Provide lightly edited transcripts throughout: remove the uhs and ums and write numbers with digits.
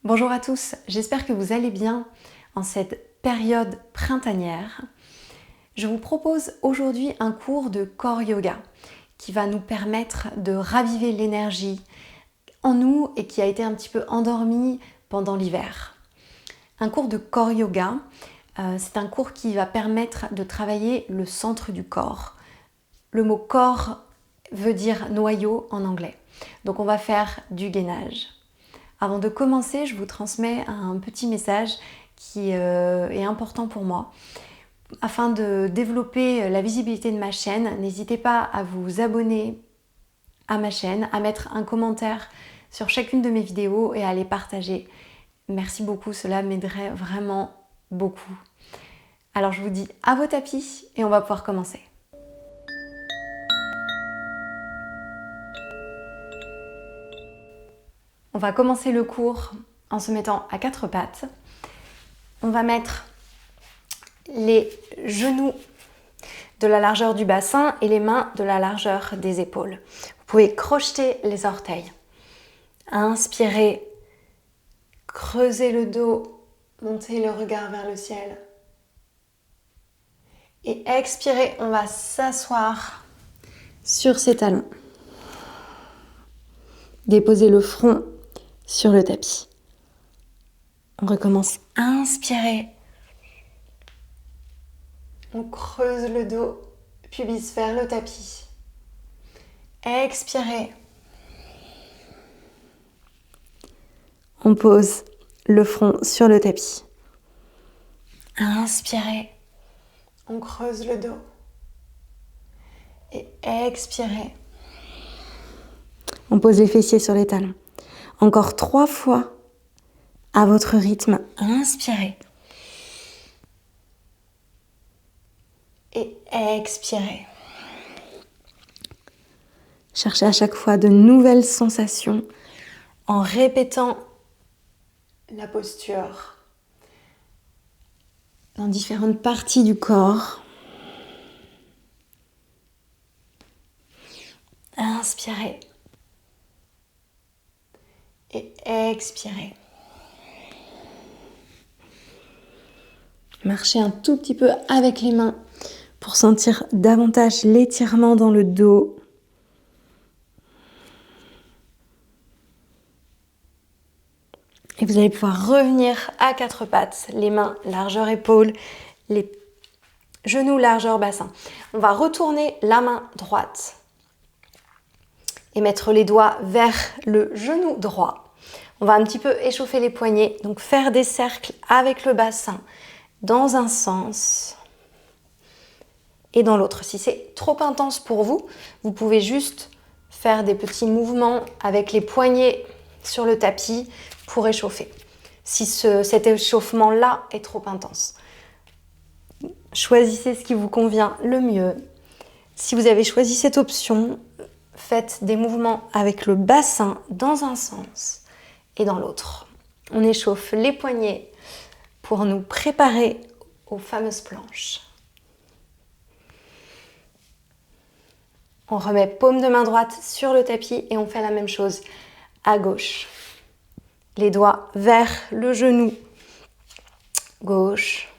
Bonjour à tous, j'espère que vous allez bien en cette période printanière. Je vous propose aujourd'hui un cours de Core Yoga qui va nous permettre de raviver l'énergie en nous et qui a été un petit peu endormie pendant l'hiver. Un cours de Core Yoga, c'est un cours qui va permettre de travailler le centre du corps. Le mot corps veut dire noyau en anglais. Donc on va faire du gainage. Avant de commencer, je vous transmets un petit message qui est important pour moi. Afin de développer la visibilité de ma chaîne, n'hésitez pas à vous abonner à ma chaîne, à mettre un commentaire sur chacune de mes vidéos et à les partager. Merci beaucoup, cela m'aiderait vraiment beaucoup. Alors je vous dis à vos tapis et on va pouvoir commencer. On va commencer le cours en se mettant à quatre pattes. On va mettre les genoux de la largeur du bassin et les mains de la largeur des épaules. Vous pouvez crocheter les orteils. Inspirez, creusez le dos, montez le regard vers le ciel. Et expirez, on va s'asseoir sur ses talons. Déposez le front sur le tapis. On recommence. Inspirez. On creuse le dos, pubis vers le tapis. Expirez. On pose le front sur le tapis. Inspirez. On creuse le dos. Et expirez. On pose les fessiers sur les talons. Encore 3 fois à votre rythme. Inspirez. Et expirez. Cherchez à chaque fois de nouvelles sensations en répétant la posture dans différentes parties du corps. Inspirez. Et expirez. Marchez un tout petit peu avec les mains pour sentir davantage l'étirement dans le dos. Et vous allez pouvoir revenir à quatre pattes, les mains largeur épaule, les genoux largeur bassin. On va retourner la main droite et mettre les doigts vers le genou droit. On va un petit peu échauffer les poignets, donc faire des cercles avec le bassin dans un sens et dans l'autre. Si c'est trop intense pour vous, vous pouvez juste faire des petits mouvements avec les poignets sur le tapis pour échauffer. Si cet échauffement-là est trop intense. Choisissez ce qui vous convient le mieux. Si vous avez choisi cette option, faites des mouvements avec le bassin dans un sens et dans l'autre. On échauffe les poignets pour nous préparer aux fameuses planches. On remet paume de main droite sur le tapis et on fait la même chose à gauche. Les doigts vers le genou gauche.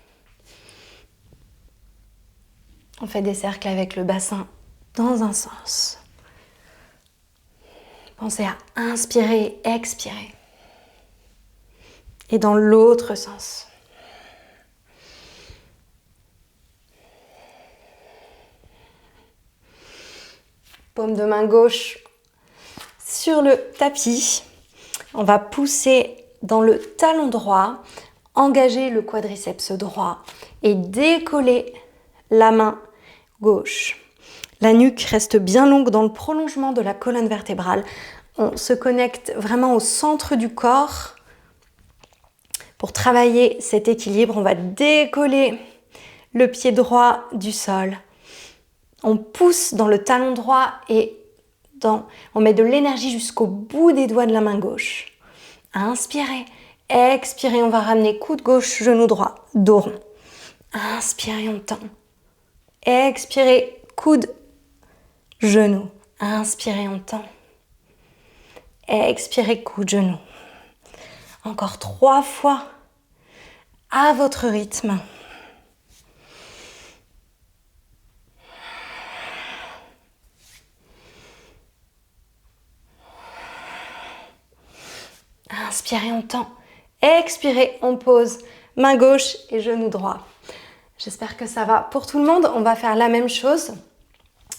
On fait des cercles avec le bassin dans un sens. Pensez à inspirer, expirer. Et dans l'autre sens. Paume de main gauche sur le tapis. On va pousser dans le talon droit, engager le quadriceps droit et décoller la main gauche. La nuque reste bien longue dans le prolongement de la colonne vertébrale. On se connecte vraiment au centre du corps. Pour travailler cet équilibre, on va décoller le pied droit du sol. On pousse dans le talon droit et on met de l'énergie jusqu'au bout des doigts de la main gauche. Inspirez, expirez, on va ramener coude gauche, genou droit, dos rond. Inspirez, on tend. Expirez, coude, genou. Inspirez, on tend. Expirez, coude, genou. Encore 3 fois à votre rythme. Inspirez, on tend. Expirez, on pose. Main gauche et genou droit. J'espère que ça va pour tout le monde. On va faire la même chose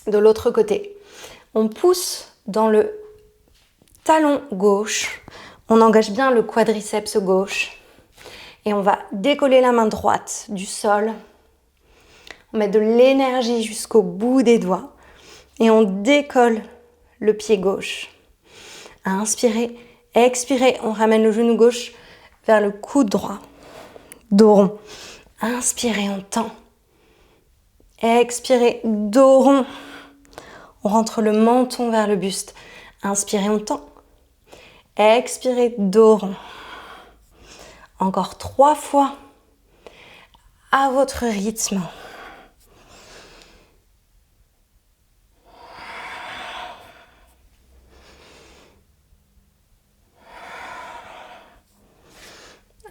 de l'autre côté. On pousse dans le talon gauche. On engage bien le quadriceps gauche. Et on va décoller la main droite du sol. On met de l'énergie jusqu'au bout des doigts. Et on décolle le pied gauche. Inspirez, expirez. On ramène le genou gauche vers le coude droit. Dos rond. Inspirez, on tend. Expirez, dos rond. On rentre le menton vers le buste. Inspirez, on tend. Expirez, dos rond. Encore 3 fois à votre rythme.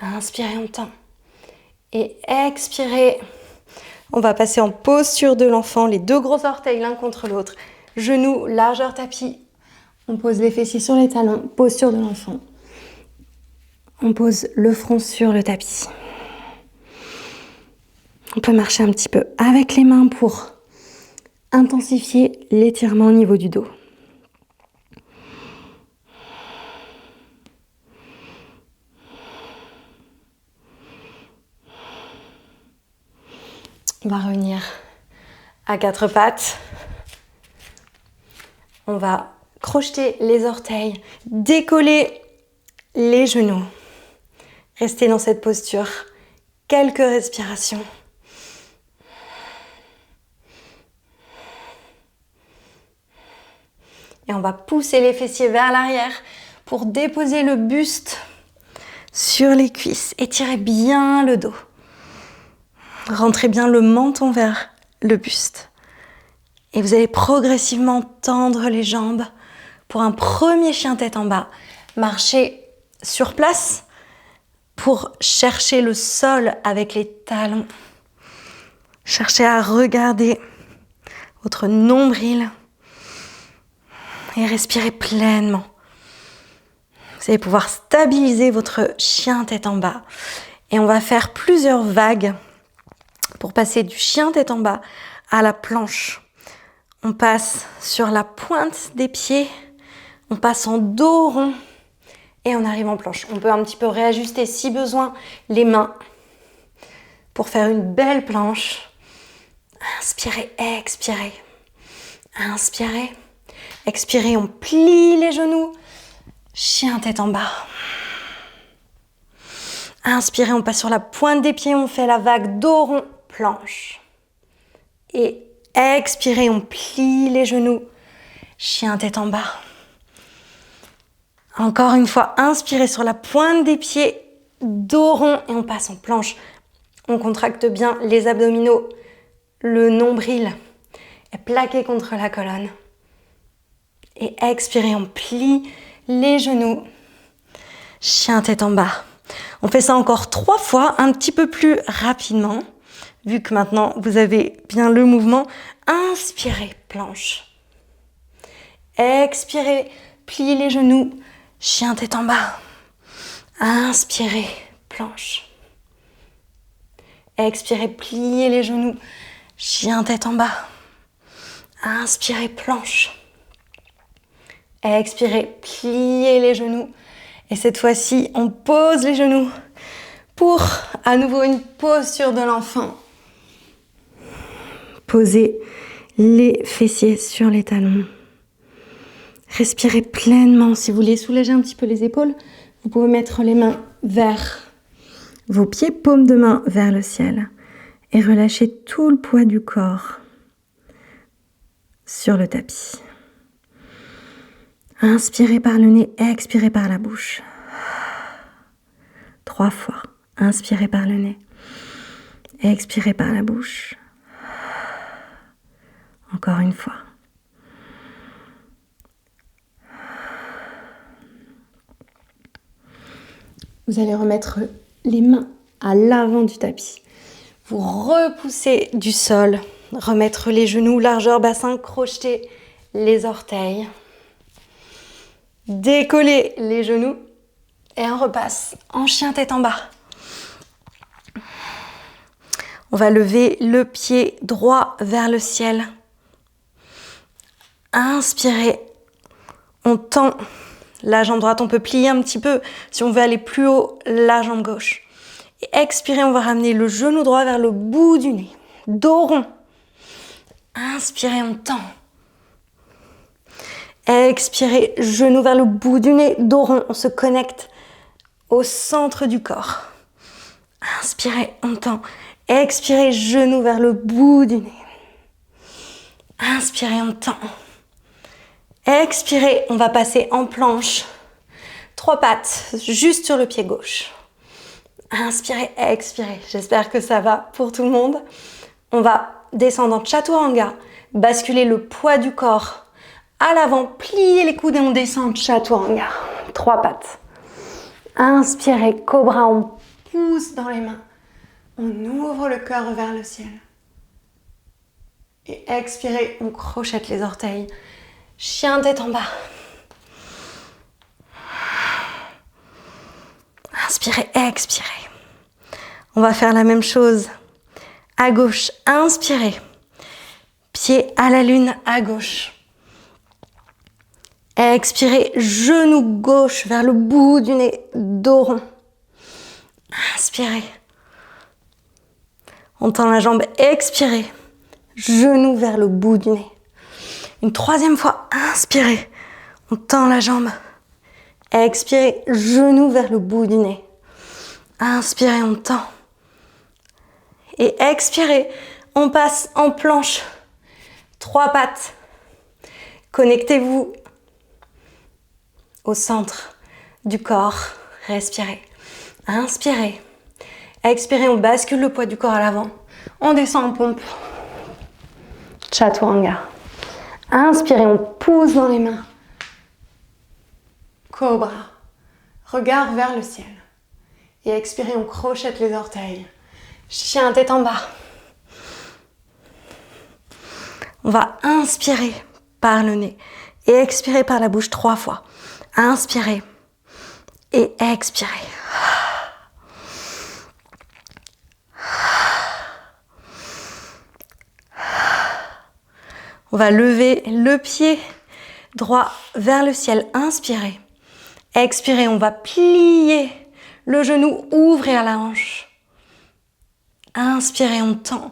Inspirez, on tend. Et expirez. On va passer en posture de l'enfant, les 2 gros orteils l'un contre l'autre. Genoux, largeur tapis. On pose les fessiers sur les talons, posture de l'enfant. On pose le front sur le tapis. On peut marcher un petit peu avec les mains pour intensifier l'étirement au niveau du dos. On va revenir à 4 pattes. On va crocheter les orteils, décoller les genoux. Restez dans cette posture. Quelques respirations. Et on va pousser les fessiers vers l'arrière pour déposer le buste sur les cuisses. Étirez bien le dos. Rentrez bien le menton vers le buste. Et vous allez progressivement tendre les jambes pour un premier chien tête en bas. Marchez sur place pour chercher le sol avec les talons. Cherchez à regarder votre nombril et respirez pleinement. Vous allez pouvoir stabiliser votre chien tête en bas. Et on va faire plusieurs vagues pour passer du chien tête en bas à la planche. On passe sur la pointe des pieds, on passe en dos rond et on arrive en planche. On peut un petit peu réajuster si besoin les mains pour faire une belle planche. Inspirez, expirez. Inspirez, expirez, on plie les genoux. Chien tête en bas. Inspirez, on passe sur la pointe des pieds, on fait la vague dos rond, planche. Et expirez, on plie les genoux. Chien tête en bas. Encore une fois, inspirez sur la pointe des pieds, dos rond et on passe en planche. On contracte bien les abdominaux. Le nombril est plaqué contre la colonne. Et expirez, on plie les genoux. Chien tête en bas. On fait ça encore 3 fois, un petit peu plus rapidement. Vu que maintenant vous avez bien le mouvement. Inspirez, planche. Expirez, pliez les genoux. Chien tête en bas. Inspirez, planche. Expirez, pliez les genoux. Chien tête en bas. Inspirez, planche. Expirez, pliez les genoux. Et cette fois-ci, on pose les genoux pour à nouveau une posture de l'enfant. Posez les fessiers sur les talons. Respirez pleinement. Si vous voulez soulager un petit peu les épaules, vous pouvez mettre les mains vers vos pieds, paumes de main vers le ciel. Et relâchez tout le poids du corps sur le tapis. Inspirez par le nez, expirez par la bouche. 3 fois. Inspirez par le nez. Expirez par la bouche. Encore une fois. Vous allez remettre les mains à l'avant du tapis. Vous repoussez du sol. Remettre les genoux, largeur bassin, crocheter les orteils. Décoller les genoux. Et on repasse en chien tête en bas. On va lever le pied droit vers le ciel. Inspirez. On tend la jambe droite. On peut plier un petit peu si on veut aller plus haut, la jambe gauche. Et expirez, on va ramener le genou droit vers le bout du nez. Dos rond. Inspirez, on tend. Expirez, genou vers le bout du nez, dos rond. On se connecte au centre du corps. Inspirez, on tend. Expirez, genou vers le bout du nez. Inspirez, on tend. Expirez, on va passer en planche. 3 pattes, juste sur le pied gauche. Inspirez, expirez. J'espère que ça va pour tout le monde. On va descendre en chaturanga, basculer le poids du corps à l'avant, plier les coudes et on descend en chaturanga. 3 pattes. Inspirez, cobra, on pousse dans les mains. On ouvre le cœur vers le ciel. Et expirez, on crochette les orteils. Chien tête en bas. Inspirez, expirez. On va faire la même chose. À gauche, inspirez. Pied à la lune à gauche. Expirez, genou gauche vers le bout du nez, dos rond. Inspirez. On tend la jambe, expirez. Genou vers le bout du nez. Une 3e fois, inspirez. On tend la jambe. Expirez, genou vers le bout du nez. Inspirez, on tend. Et expirez, on passe en planche. 3 pattes. Connectez-vous au centre du corps. Respirez. Inspirez. Expirez, on bascule le poids du corps à l'avant. On descend en pompe. Chaturanga. Inspirez, on pousse dans les mains. Cobra. Regard vers le ciel. Et expirez, on crochette les orteils. Chien tête en bas. On va inspirer par le nez et expirer par la bouche 3 fois. Inspirez et expirez. On va lever le pied droit vers le ciel. Inspirez. Expirez, on va plier le genou, ouvrez à la hanche. Inspirez, on tend.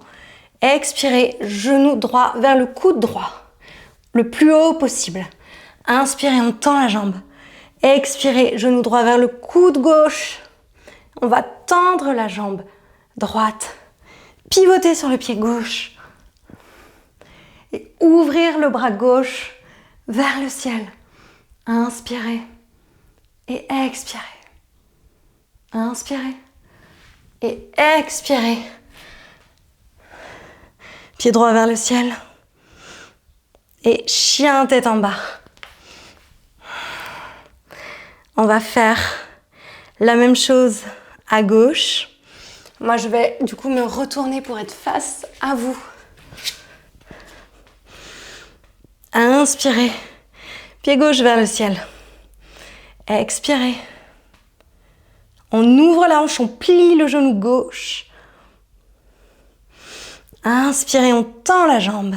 Expirez, genou droit vers le coude droit, le plus haut possible. Inspirez, on tend la jambe. Expirez, genou droit vers le coude gauche. On va tendre la jambe droite. Pivoter sur le pied gauche. Et ouvrir le bras gauche vers le ciel. Inspirez et expirez. Inspirez et expirez. Pied droit vers le ciel. Et chien tête en bas. On va faire la même chose à gauche. Moi, je vais du coup me retourner pour être face à vous. Inspirez. Pied gauche vers le ciel. Expirez. On ouvre la hanche, on plie le genou gauche. Inspirez, on tend la jambe.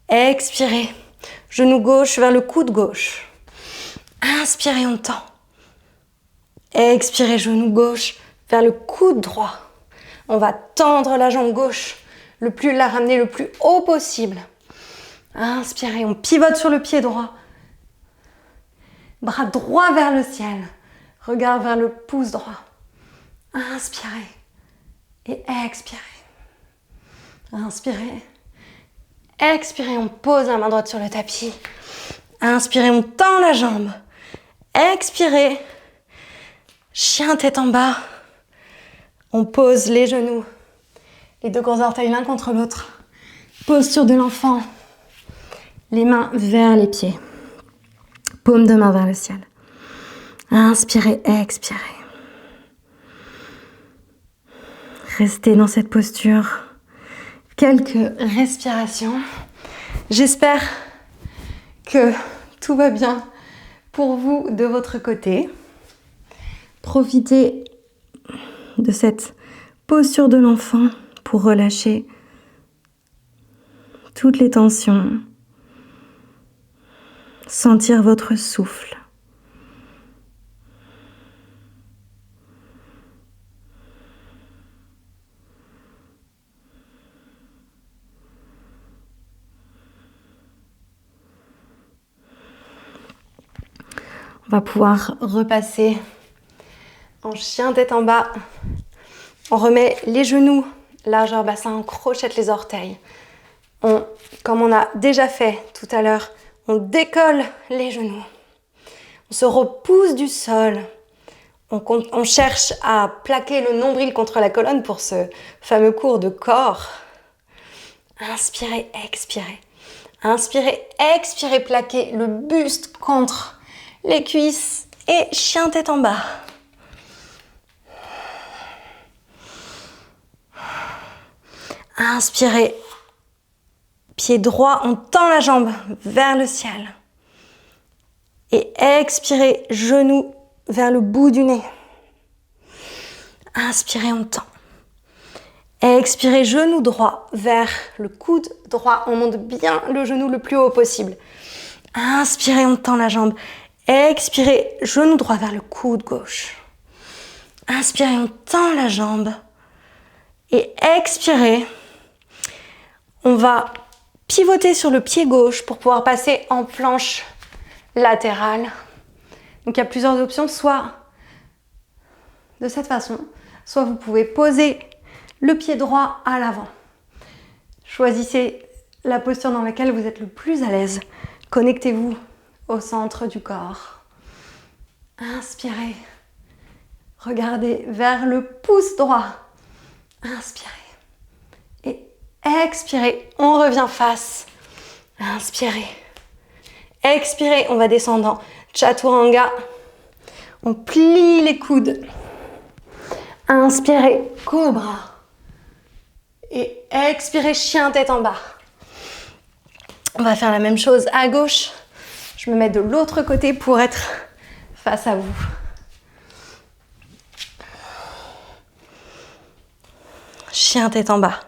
Expirez. Genou gauche vers le coude gauche. Inspirez, on tend. Expirez, genou gauche vers le coude droit. On va tendre la jambe gauche, la ramener le plus haut possible. Inspirez, on pivote sur le pied droit. Bras droit vers le ciel. Regard vers le pouce droit. Inspirez et expirez. Inspirez. Expirez, on pose la main droite sur le tapis. Inspirez, on tend la jambe. Expirez. Chien tête en bas. On pose les genoux. Les 2 grands orteils l'un contre l'autre. Posture de l'enfant. Les mains vers les pieds. Paume de main vers le ciel. Inspirez, expirez. Restez dans cette posture. Quelques respirations. J'espère que tout va bien pour vous de votre côté. Profitez de cette posture de l'enfant pour relâcher toutes les tensions. Sentir votre souffle. On va pouvoir repasser en chien tête en bas. On remet les genoux, largeur bassin, on crochette les orteils. Comme on a déjà fait tout à l'heure, on décolle les genoux. On se repousse du sol. On cherche à plaquer le nombril contre la colonne pour ce fameux cours de corps. Inspirez, expirez. Inspirez, expirez, plaquez le buste contre les cuisses et chien tête en bas. Inspirez, pied droit, on tend la jambe vers le ciel. Et expirez, genou vers le bout du nez. Inspirez, on tend. Expirez, genou droit vers le coude droit. On monte bien le genou le plus haut possible. Inspirez, on tend la jambe. Expirez, genou droit vers le coude gauche. Inspirez, on tend la jambe. Et expirez, on va pivoter sur le pied gauche pour pouvoir passer en planche latérale. Donc il y a plusieurs options, soit de cette façon, soit vous pouvez poser le pied droit à l'avant. Choisissez la posture dans laquelle vous êtes le plus à l'aise. Connectez-vous au centre du corps. Inspirez. Regardez vers le pouce droit. Inspirez. Et expirez. On revient face. Inspirez. Expirez. On va descendre en Chaturanga. On plie les coudes. Inspirez. Cobra. Et expirez. Chien tête en bas. On va faire la même chose à gauche. Je me mets de l'autre côté pour être face à vous. Chien tête en bas.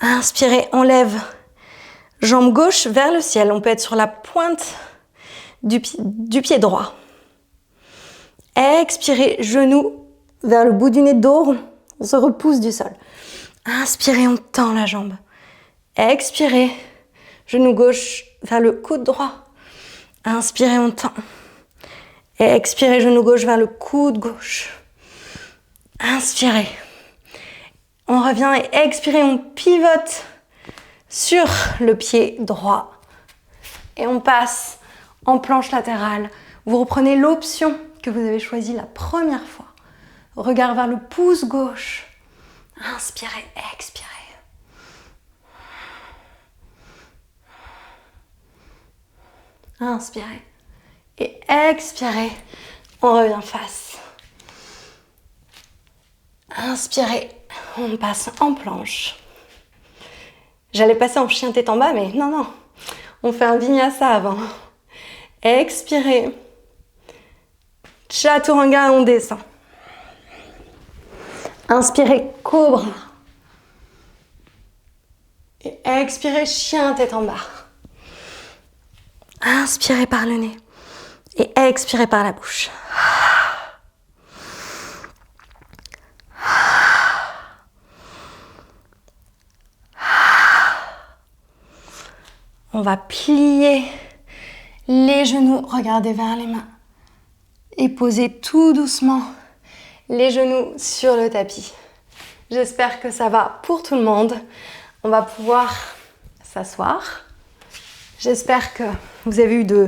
Inspirez, on lève jambe gauche vers le ciel. On peut être sur la pointe du pied droit. Expirez, genou vers le bout du nez, dos. On se repousse du sol. Inspirez, on tend la jambe. Expirez, genou gauche vers le coude droit. Inspirez, on tend. Expirez, genou gauche vers le coude gauche. Inspirez. On revient et expirez, on pivote sur le pied droit. Et on passe en planche latérale. Vous reprenez l'option que vous avez choisie la première fois. Regard vers le pouce gauche. Inspirez, expirez. Inspirez. Et expirez. On revient face. Inspirez. On passe en planche. J'allais passer en chien tête en bas, mais non. On fait un vinyasa avant. Expirez. Chaturanga, on descend. Inspirez, cobra. Et expirez, chien tête en bas. Inspirez par le nez. Et expirez par la bouche. On va plier les genoux, regardez vers les mains. Et poser tout doucement les genoux sur le tapis. J'espère que ça va pour tout le monde. On va pouvoir s'asseoir. J'espère que vous avez eu de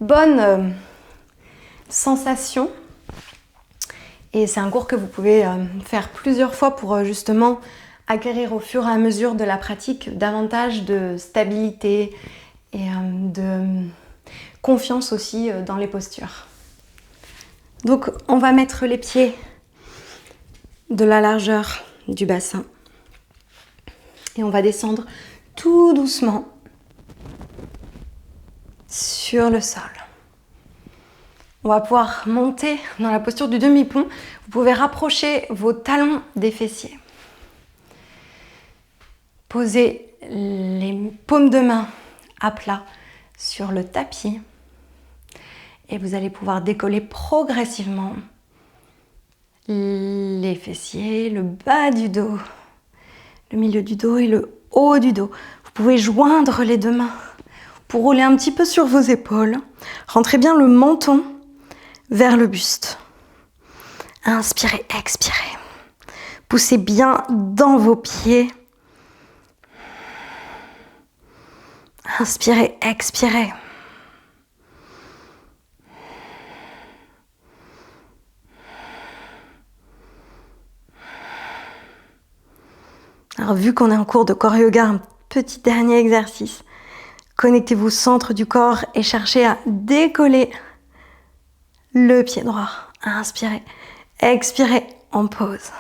bonnes sensations. Et c'est un cours que vous pouvez faire plusieurs fois pour justement acquérir au fur et à mesure de la pratique davantage de stabilité et de confiance aussi dans les postures. Donc on va mettre les pieds de la largeur du bassin et on va descendre tout doucement sur le sol. On va pouvoir monter dans la posture du demi-pont. Vous pouvez rapprocher vos talons des fessiers. Posez les paumes de main à plat sur le tapis et vous allez pouvoir décoller progressivement les fessiers, le bas du dos, le milieu du dos et le haut du dos. Vous pouvez joindre les deux mains pour rouler un petit peu sur vos épaules. Rentrez bien le menton vers le buste. Inspirez, expirez. Poussez bien dans vos pieds. Inspirez, expirez. Alors vu qu'on est en cours de corps yoga, un petit dernier exercice. Connectez-vous au centre du corps et cherchez à décoller le pied droit. Inspirez, expirez, on pose.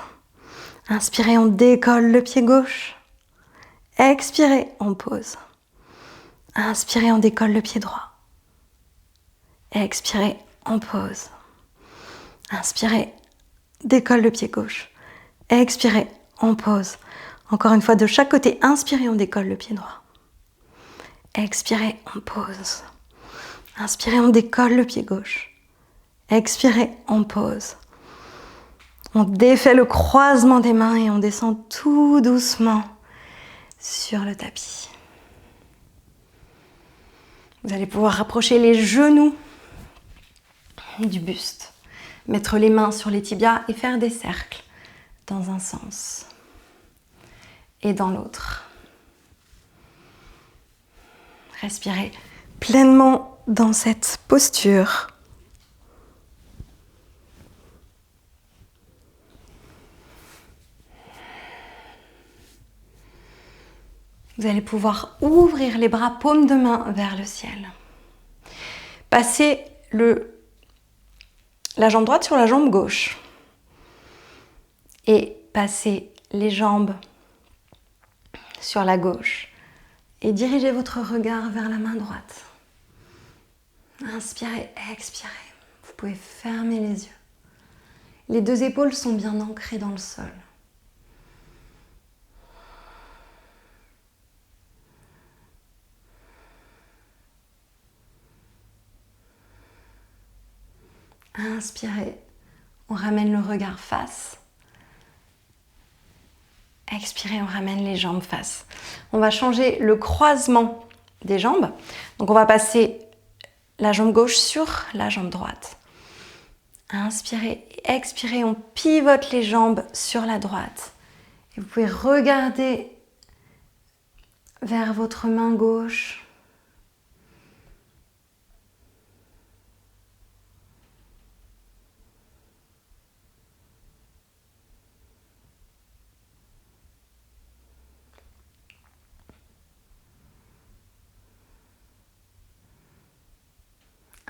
Inspirez, on décolle le pied gauche. Expirez, on pose. Inspirez, on décolle le pied droit. Expirez, on pose. Inspirez, décolle le pied gauche. Expirez, on pose. Encore une fois, de chaque côté, inspirez, on décolle le pied droit. Expirez, on pose. Inspirez, on décolle le pied gauche. Expirez, on pose. On défait le croisement des mains et on descend tout doucement sur le tapis. Vous allez pouvoir rapprocher les genoux du buste, mettre les mains sur les tibias et faire des cercles dans un sens et dans l'autre. Respirez pleinement dans cette posture. Vous allez pouvoir ouvrir les bras, paumes de main vers le ciel. Passez la jambe droite sur la jambe gauche. Et passez les jambes sur la gauche. Et dirigez votre regard vers la main droite. Inspirez, expirez. Vous pouvez fermer les yeux. Les deux épaules sont bien ancrées dans le sol. Inspirez, on ramène le regard face. Expirez, on ramène les jambes face. On va changer le croisement des jambes. Donc on va passer la jambe gauche sur la jambe droite. Inspirez, expirez, on pivote les jambes sur la droite. Et vous pouvez regarder vers votre main gauche.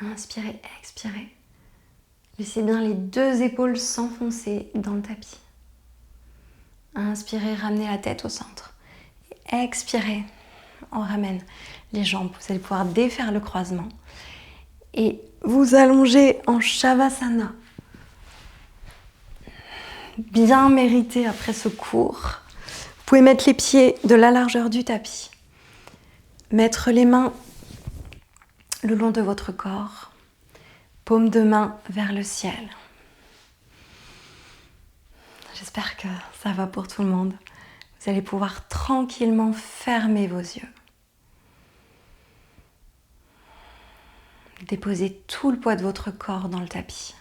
Inspirez, expirez. Laissez bien les deux épaules s'enfoncer dans le tapis. Inspirez, ramenez la tête au centre. Expirez, on ramène les jambes. Vous allez pouvoir défaire le croisement. Et vous allongez en Shavasana. Bien mérité après ce cours. Vous pouvez mettre les pieds de la largeur du tapis. Mettre les mains le long de votre corps. Paume de main vers le ciel. J'espère que ça va pour tout le monde. Vous allez pouvoir tranquillement fermer vos yeux. Déposez tout le poids de votre corps dans le tapis.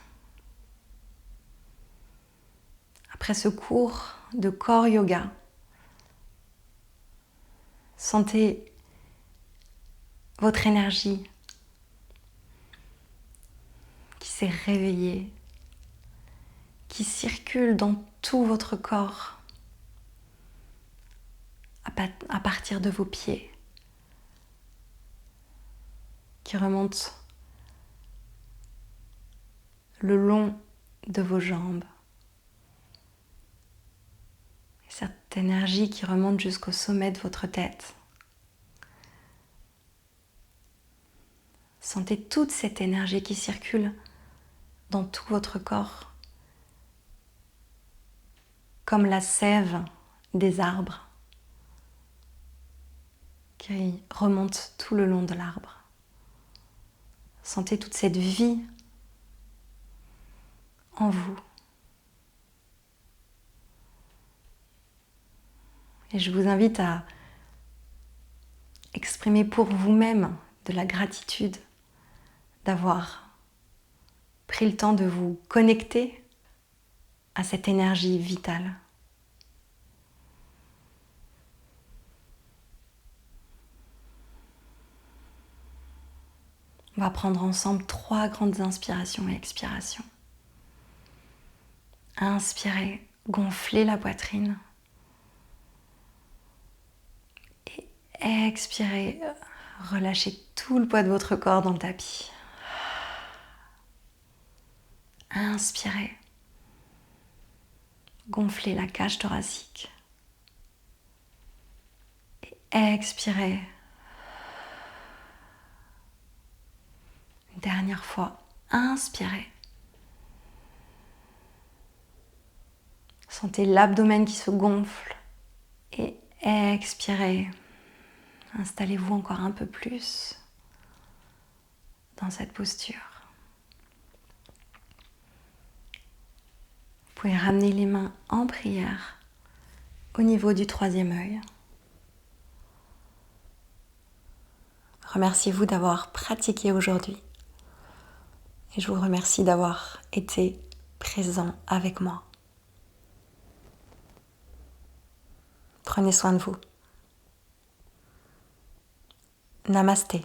Après ce cours de corps yoga, sentez votre énergie qui s'est réveillée, qui circule dans tout votre corps à partir de vos pieds, qui remonte le long de vos jambes. Cette énergie qui remonte jusqu'au sommet de votre tête. Sentez toute cette énergie qui circule dans tout votre corps, comme la sève des arbres qui remonte tout le long de l'arbre. Sentez toute cette vie en vous. Et je vous invite à exprimer pour vous-même de la gratitude d'avoir pris le temps de vous connecter à cette énergie vitale. On va prendre ensemble 3 grandes inspirations et expirations. Inspirez, gonflez la poitrine. Et expirez, relâchez tout le poids de votre corps dans le tapis. Inspirez, gonflez la cage thoracique. Et expirez. Une dernière fois, inspirez. Sentez l'abdomen qui se gonfle et expirez. Installez-vous encore un peu plus dans cette posture. Vous pouvez ramener les mains en prière au niveau du 3e œil. Remerciez-vous d'avoir pratiqué aujourd'hui. Et je vous remercie d'avoir été présent avec moi. Prenez soin de vous. Namasté.